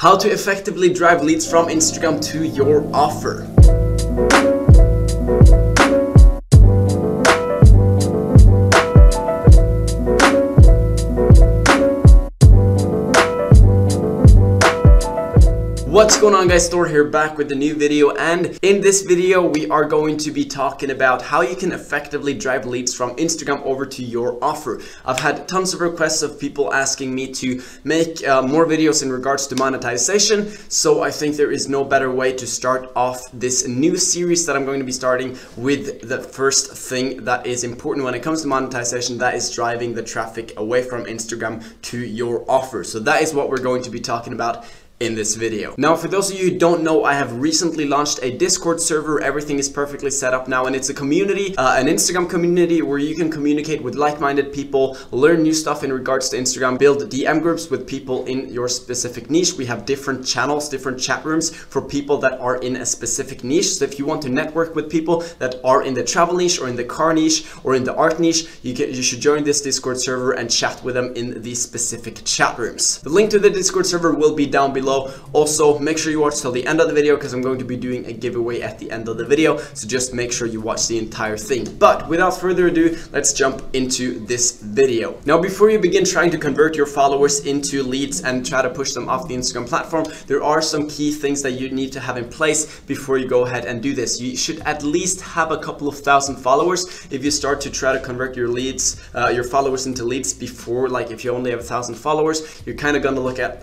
How to effectively drive leads from Instagram to your offer. What's going on, guys? Thor here, back with a new video, and in this video we are going to be talking about how you can effectively drive leads from Instagram over to your offer. I've had tons of requests of people asking me to make more videos in regards to monetization, so I think there is no better way to start off this new series that I'm going to be starting with the first thing that is important when it comes to monetization, that is driving the traffic away from Instagram to your offer. So that is what we're going to be talking about in this video. Now, for those of you who don't know, I have recently launched a Discord server. Everything is perfectly set up now, and it's a community, an Instagram community where you can communicate with like-minded people, learn new stuff in regards to Instagram, build DM groups with people in your specific niche. We have different channels, different chat rooms for people that are in a specific niche. So if you want to network with people that are in the travel niche or in the car niche or in the art niche, you should join this Discord server and chat with them in these specific chat rooms. The link to the Discord server will be down below. Also, make sure you watch till the end of the video because I'm going to be doing a giveaway at the end of the video, so just make sure you watch the entire thing. But without further ado, let's jump into this video. Now, before you begin trying to convert your followers into leads and try to push them off the Instagram platform, there are some key things that you need to have in place before you go ahead and do this. You should at least have a couple of thousand followers. If you start to try to convert your leads, your followers into leads before, like if you only have 1,000 followers, you're kind of going to look at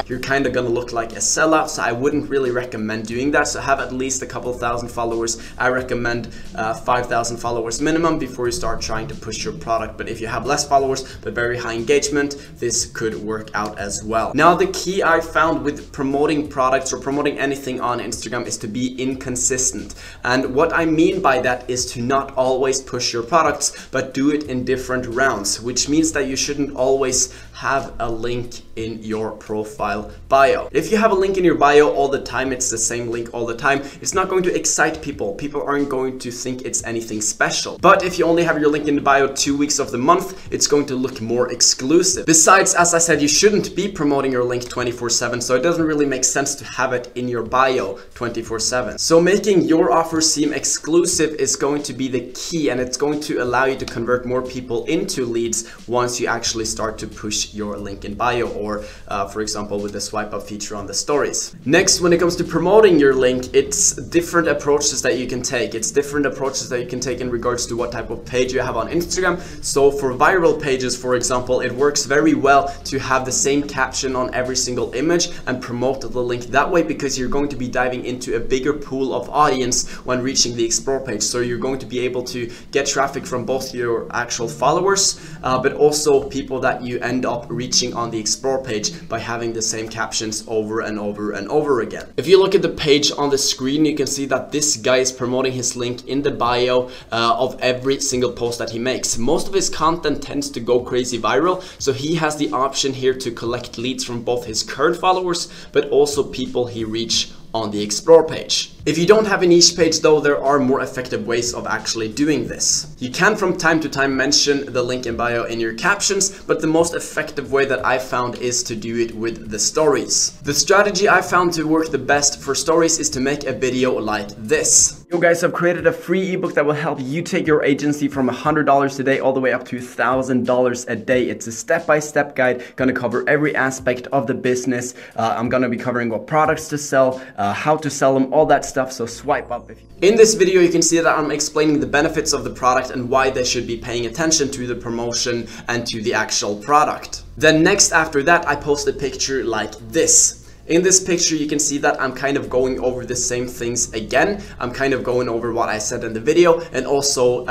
you're kind of gonna look like a sellout, so I wouldn't really recommend doing that. So have at least a couple thousand followers. I recommend 5,000 followers minimum before you start trying to push your product. But if you have less followers but very high engagement, this could work out as well. Now, the key I found with promoting products or promoting anything on Instagram is to be inconsistent. And what I mean by that is to not always push your products, but do it in different rounds, which means that you shouldn't always have a link in your profile bio. If you have a link in your bio all the time, it's the same link all the time, it's not going to excite people. People aren't going to think it's anything special. But if you only have your link in the bio 2 weeks of the month, it's going to look more exclusive. Besides, as I said, you shouldn't be promoting your link 24/7, so it doesn't really make sense to have it in your bio 24/7. So making your offer seem exclusive is going to be the key, and it's going to allow you to convert more people into leads once you actually start to push your link in bio, or for example with the swipe up feature on the stories. Next, when it comes to promoting your link, it's different approaches that you can take. It's different approaches that you can take in regards to what type of page you have on Instagram. So for viral pages, for example, it works very well to have the same caption on every single image and promote the link that way, because you're going to be diving into a bigger pool of audience when reaching the explore page. So you're going to be able to get traffic from both your actual followers but also people that you end up reaching on the explore page by having the same captions over and over and over again. If you look at the page on the screen, you can see that this guy is promoting his link in the bio of every single post that he makes. Most of his content tends to go crazy viral, so he has the option here to collect leads from both his current followers but also people he reached on the explore page. If you don't have a niche page though, there are more effective ways of actually doing this. You can from time to time mention the link in bio in your captions, but the most effective way that I found is to do it with the stories. The strategy I found to work the best for stories is to make a video like this. Yo guys, I've created a free ebook that will help you take your agency from $100 a day all the way up to $1,000 a day. It's a step-by-step guide, gonna cover every aspect of the business. I'm gonna be covering what products to sell, how to sell them, all that stuff, so swipe up. In this video, you can see that I'm explaining the benefits of the product and why they should be paying attention to the promotion and to the actual product. Then next, after that, I post a picture like this. In this picture, you can see that I'm kind of going over the same things again. I'm kind of going over what I said in the video, and also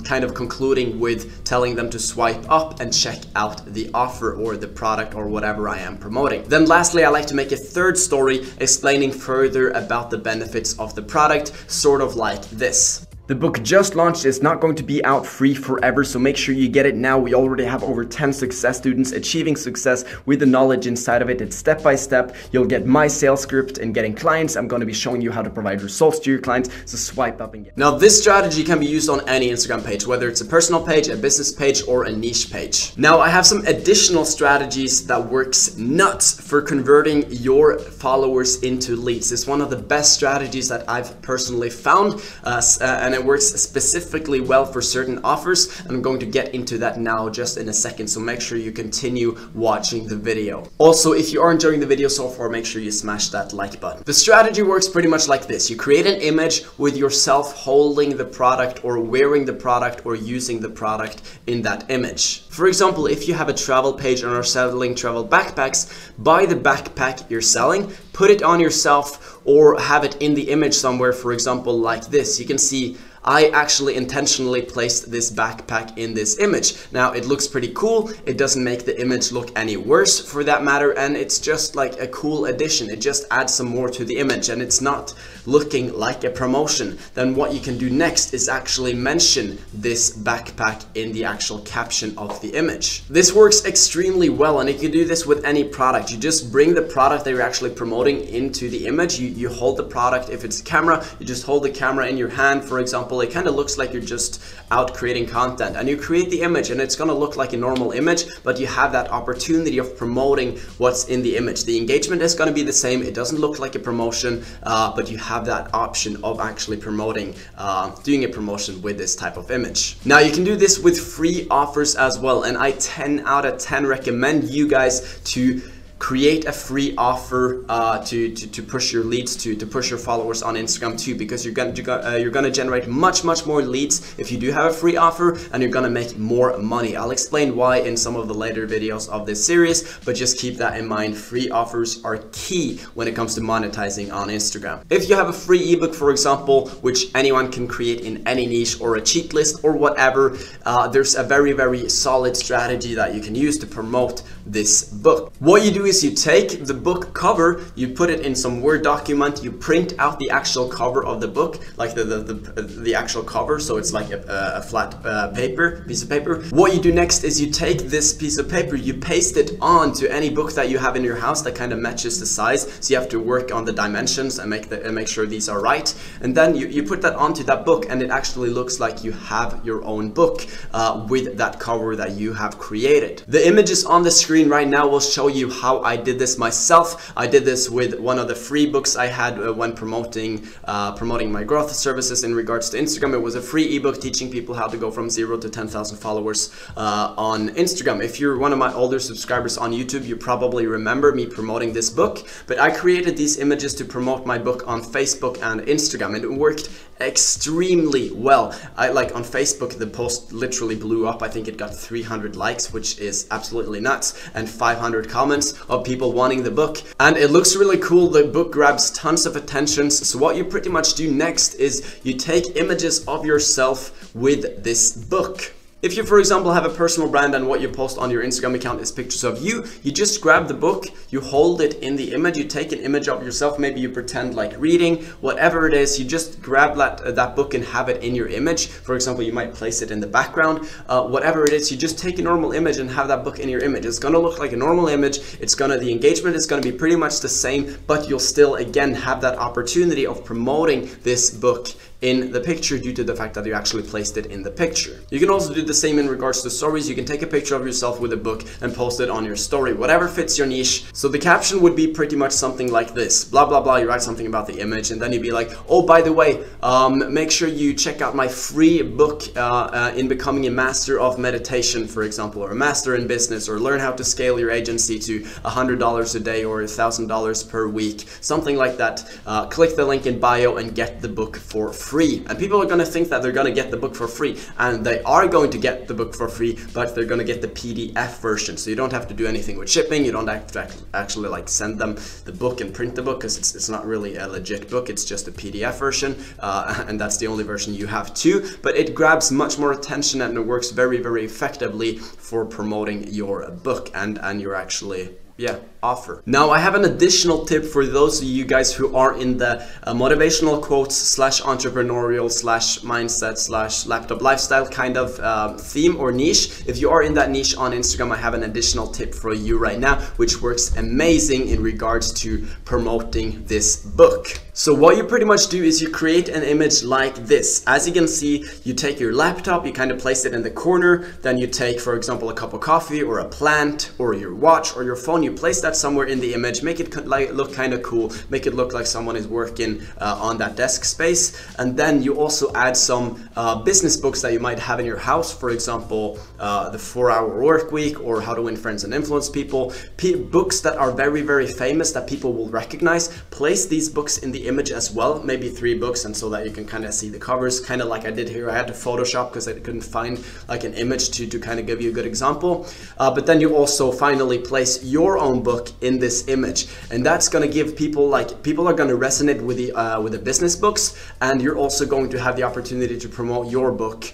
kind of concluding with telling them to swipe up and check out the offer or the product or whatever I am promoting. Then lastly, I like to make a third story explaining further about the benefits of the product, sort of like this. The book just launched. It's not going to be out free forever, so make sure you get it now. We already have over 10 success students achieving success with the knowledge inside of it. It's step by step. You'll get my sales script in getting clients. I'm going to be showing you how to provide results to your clients, so swipe up and get. Now, this strategy can be used on any Instagram page, whether it's a personal page, a business page, or a niche page. Now, I have some additional strategies that works nuts for converting your followers into leads. It's one of the best strategies that I've personally found, and it works specifically well for certain offers. And I'm going to get into that now just in a second, so make sure you continue watching the video. Also, if you are enjoying the video so far, make sure you smash that like button. The strategy works pretty much like this. You create an image with yourself holding the product or wearing the product or using the product in that image. For example, if you have a travel page and are selling travel backpacks, buy the backpack you're selling, put it on yourself, or have it in the image somewhere, for example, like this. You can see I actually intentionally placed this backpack in this image. Now, it looks pretty cool. It doesn't make the image look any worse for that matter, and it's just like a cool addition. It just adds some more to the image, and it's not looking like a promotion. Then what you can do next is actually mention this backpack in the actual caption of the image. This works extremely well, and you can do this with any product. You just bring the product that you're actually promoting into the image. You hold the product. If it's a camera, you just hold the camera in your hand, for example. It kind of looks like you're just out creating content, and you create the image, and it's going to look like a normal image, but you have that opportunity of promoting what's in the image. The engagement is going to be the same. It doesn't look like a promotion, but you have that option of actually promoting, doing a promotion with this type of image. Now, you can do this with free offers as well, and I 10 out of 10 recommend you guys to create a free offer to push your leads to push your followers on Instagram too, because you're gonna generate much more leads if you do have a free offer, and you're gonna make more money. I'll explain why in some of the later videos of this series, but just keep that in mind. Free offers are key when it comes to monetizing on Instagram. If you have a free ebook, for example, which anyone can create in any niche, or a cheat list or whatever, there's a very solid strategy that you can use to promote this book. What you do is you take the book cover, you put it in some Word document, you print out the actual cover of the book, like the actual cover, so it's like a flat piece of paper. What you do next is you take this piece of paper, you paste it onto any book that you have in your house that kind of matches the size, so you have to work on the dimensions and make sure these are right, and then you put that onto that book, and it actually looks like you have your own book with that cover that you have created. The images on the screen right now will show you how I did this myself. I did this with one of the free books I had when promoting my growth services in regards to Instagram. It was a free ebook teaching people how to go from 0 to 10,000 followers on Instagram. If you're one of my older subscribers on YouTube, you probably remember me promoting this book, but I created these images to promote my book on Facebook and Instagram, and it worked extremely well. Like on Facebook, the post literally blew up. I think it got 300 likes, which is absolutely nuts, and 500 comments of people wanting the book, and it looks really cool. The book grabs tons of attentions. So what you pretty much do next is you take images of yourself with this book. If you, for example, have a personal brand and what you post on your Instagram account is pictures of you, you just grab the book, you hold it in the image, you take an image of yourself, maybe you pretend like reading, whatever it is, you just grab that book and have it in your image. For example, you might place it in the background, whatever it is, you just take a normal image and have that book in your image. It's gonna look like a normal image, the engagement is gonna be pretty much the same, but you'll still, again, have that opportunity of promoting this book in the picture due to the fact that you actually placed it in the picture. You can also do the same in regards to stories. You can take a picture of yourself with a book and post it on your story, whatever fits your niche. So the caption would be pretty much something like this, blah blah blah. You write something about the image, and then you'd be like, oh, by the way, make sure you check out my free book in becoming a master of meditation, for example, or a master in business, or learn how to scale your agency to $100 a day or $1,000 per week, something like that. Click the link in bio and get the book for free. And people are going to think that they're going to get the book for free, and they are going to get the book for free, but they're going to get the PDF version, so you don't have to do anything with shipping. You don't have to actually like send them the book and print the book, because it's not really a legit book. It's just a PDF version, and that's the only version you have too, but it grabs much more attention, and it works very effectively for promoting your book, and you're actually, yeah, offer. Now I have an additional tip for those of you guys who are in the motivational quotes slash entrepreneurial slash mindset slash laptop lifestyle kind of theme or niche. If you are in that niche on Instagram, I have an additional tip for you right now, which works amazing in regards to promoting this book. So what you pretty much do is you create an image like this. As you can see, you take your laptop, you kind of place it in the corner, then you take, for example, a cup of coffee or a plant or your watch or your phone, you place that somewhere in the image, make it look kind of cool, make it look like someone is working on that desk space. And then you also add some business books that you might have in your house, for example, the 4-Hour Work Week or How to Win Friends and Influence People, books that are very, very famous that people will recognize. Place these books in the image as well, maybe 3 books, and so that you can kind of see the covers, kind of like I did here. I had to Photoshop because I couldn't find like an image to kind of give you a good example. But then you also finally place your own book in this image, and that's going to give people, like, people are going to resonate with the business books, and you're also going to have the opportunity to promote your book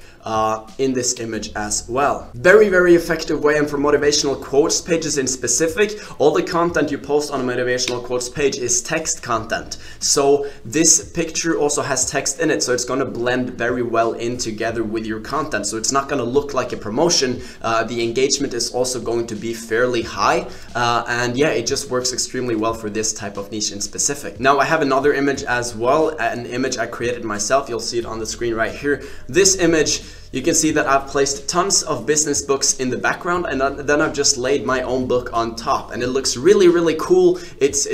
in this image as well. Very, very effective way. And for motivational quotes pages in specific, all the content you post on a motivational quotes page is text content. So this picture also has text in it, so it's going to blend very well in together with your content. So it's not going to look like a promotion. The engagement is also going to be fairly high. And yeah, it just works extremely well for this type of niche in specific. Now I have another image as well, an image I created myself. You'll see it on the screen right here. This image, you can see that I've placed tons of business books in the background, and then I've just laid my own book on top, and it looks really, really cool. It's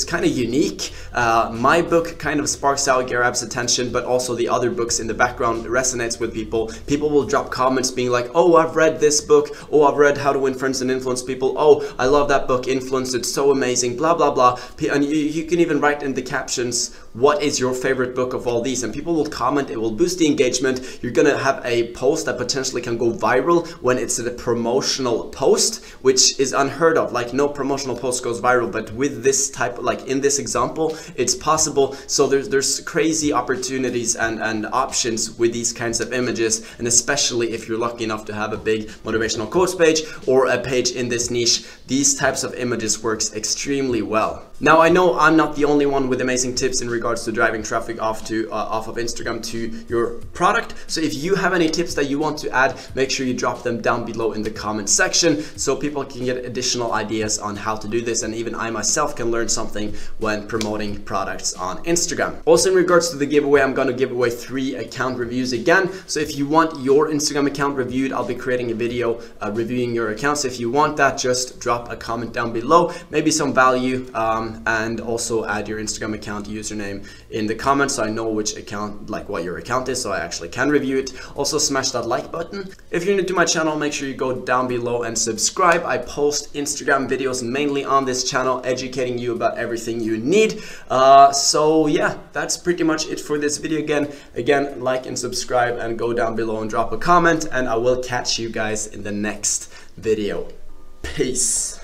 kind of unique. My book kind of sparks out Garab's attention, but also the other books in the background resonates with people. People will drop comments being like, oh, I've read this book. Oh, I've read How to Win Friends and Influence People. Oh, I love that book, Influence. It's so amazing, blah, blah, blah. And you can even write in the captions, what is your favorite book of all these? And people will comment. It will boost the engagement. You're gonna have a post that potentially can go viral when it's a promotional post, which is unheard of. Like, no promotional post goes viral, but with this type, like in this example, it's possible. So there's crazy opportunities and options with these kinds of images, and especially if you're lucky enough to have a big motivational quotes page or a page in this niche, these types of images works extremely well. Now I know I'm not the only one with amazing tips in regards to driving traffic off of Instagram to your product. So if you have any tips that you want to add, make sure you drop them down below in the comment section so people can get additional ideas on how to do this, and even I myself can learn something when promoting products on Instagram. Also, in regards to the giveaway, I'm going to give away 3 account reviews again. So if you want your Instagram account reviewed, I'll be creating a video reviewing your account. So if you want that, just drop a comment down below, maybe some value, and also add your Instagram account username in the comments so I know which account, like what your account is, so I actually can review it. Also smash that like button. If you're new to my channel, make sure you go down below and subscribe. I post Instagram videos mainly on this channel, educating you about everything you need. So yeah, that's pretty much it for this video. Again, like and subscribe, and go down below and drop a comment, and I will catch you guys in the next video. Peace.